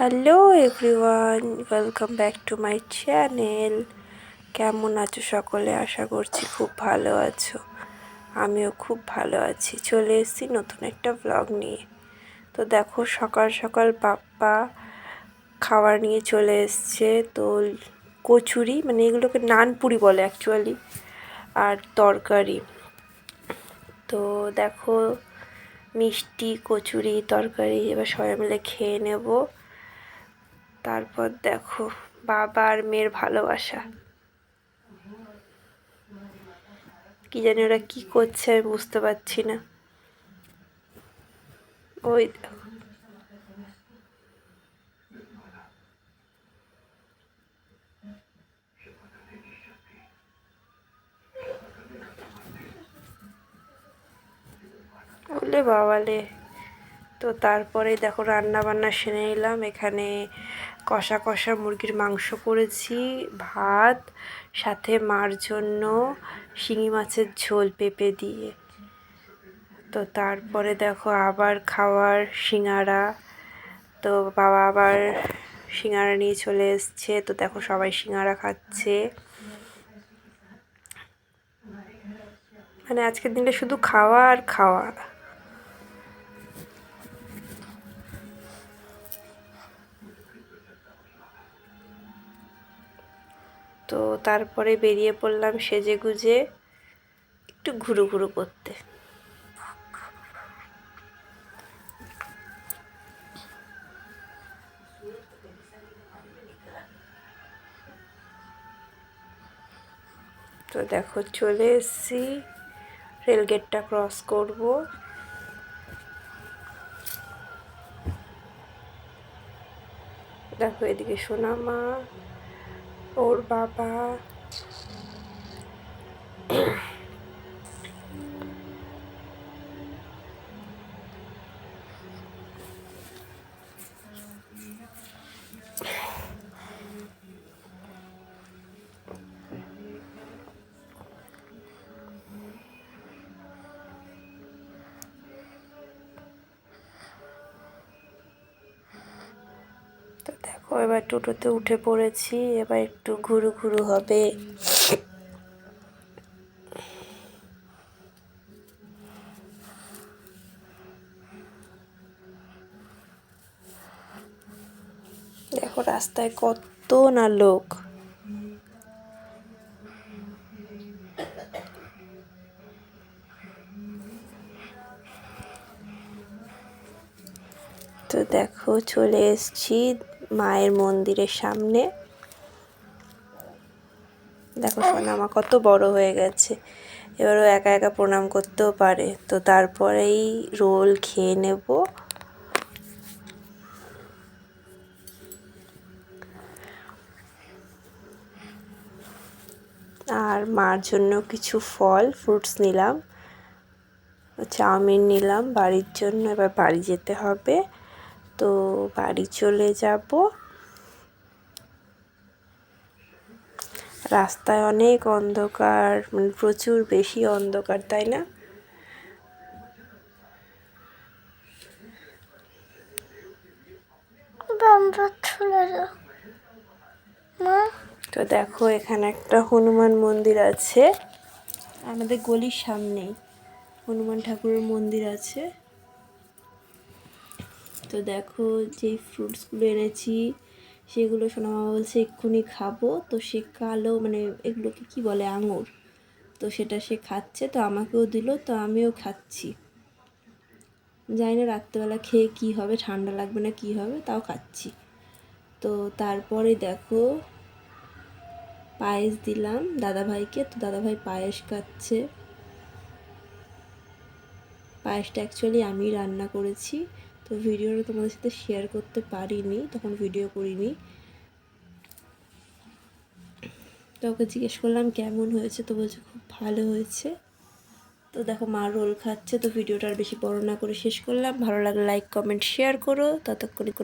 Hello everyone, welcome back to my channel. কেমন আছো সকলে? আশা করছি খুব ভালো আছো। আমিও খুব ভালো আছি। চলে এসেছি নতুন একটা ব্লগ নিয়ে। তো দেখো, সকাল সকাল পাপ্পা খাবার নিয়ে চলে এসছে। তো কচুরি, মানে এগুলোকে নানপুরি বলে অ্যাকচুয়ালি, আর তরকারি। তো দেখো, মিষ্টি, কচুরি, তরকারি এবার সবাই মিলে খেয়ে নেব। তারপর দেখো, বাবা আর মেয়ের ভালোবাসা। কি জানি ওরা কি করছে, আমি বুঝতে পারছি না। ওই দেখো, ওলে বাবালে। তো তারপরে দেখো, রান্না বান্না সেরে নিলাম। এখানে কষা কষা মুরগির মাংস করেছি, ভাত, সাথে মার জন্য শিঙি মাছের ঝোল পেঁপে দিয়ে। তো তারপরে দেখো আবার খাওয়ার সিঙাড়া। তো বাবা আবার সিঙাড়া নিয়ে চলে এসছে। তো দেখো, সবাই সিঙাড়া খাচ্ছে। মানে আজকের দিনটা শুধু খাওয়া আর খাওয়া। তো তারপরে বেরিয়ে পড়লাম সেজে গুজে একটু ঘুরু ঘুরু করতে। তো দেখো, চলে এসেছি, রেলগেটটা ক্রস করব। দেখো, এদিকে সোনামা, ওর বাবা, তো দেখো এবার টোটোতে উঠে পড়েছি। এবার একটু ঘুরু ঘুরু হবে। দেখো রাস্তায় কত না লোক। তো দেখো, চলে এসেছি মায়ের মন্দিরের সামনে। দেখো, সোনামা কত বড় হয়ে গেছে, এবারও একা একা প্রণাম করতেও পারে। তো তারপরেই রোল খেয়ে নেব। আর মার জন্য কিছু ফল ফ্রুটস নিলাম, চাউমিন নিলাম বাড়ির জন্য। এবার বাড়ি যেতে হবে। তো বাড়ি চলে যাব। রাস্তায় অনেক অন্ধকার, মানে প্রচুর বেশি অন্ধকার, তাই না? তো দেখো, এখানে একটা হনুমান মন্দির আছে আমাদের গলির সামনেই। হনুমান ঠাকুরের মন্দির আছে। তো দেখো, যে ফ্রুটসগুলো এনেছি সেগুলো সোনামা বলছে এক্ষুনি খাবো। তো সে কালো, মানে এগুলোকে কি বলে, আঙুর। তো সেটা সে খাচ্ছে, তো আমাকেও দিল, তো আমিও খাচ্ছি। জানি না রাত্রেবেলা খেয়ে কি হবে, ঠান্ডা লাগবে না কি হবে, তাও খাচ্ছি। তো তারপরে দেখো, পায়েস দিলাম দাদাভাইকে। তো দাদাভাই পায়েস খাচ্ছে। পায়েসটা অ্যাকচুয়ালি আমি রান্না করেছি। তো ভিডিওটা তোমাদের সাথে শেয়ার করতে পারিনি, তখন ভিডিও করিনি। তো ওকে জিজ্ঞেস করলাম কেমন হয়েছে, তো বলছে খুব ভালো হয়েছে। তো দেখো, মা রোল খাচ্ছে। তো ভিডিওটা আর বেশি বড় না করে শেষ করলাম। ভালো লাগলে লাইক, কমেন্ট, শেয়ার করো। ততক্ষণে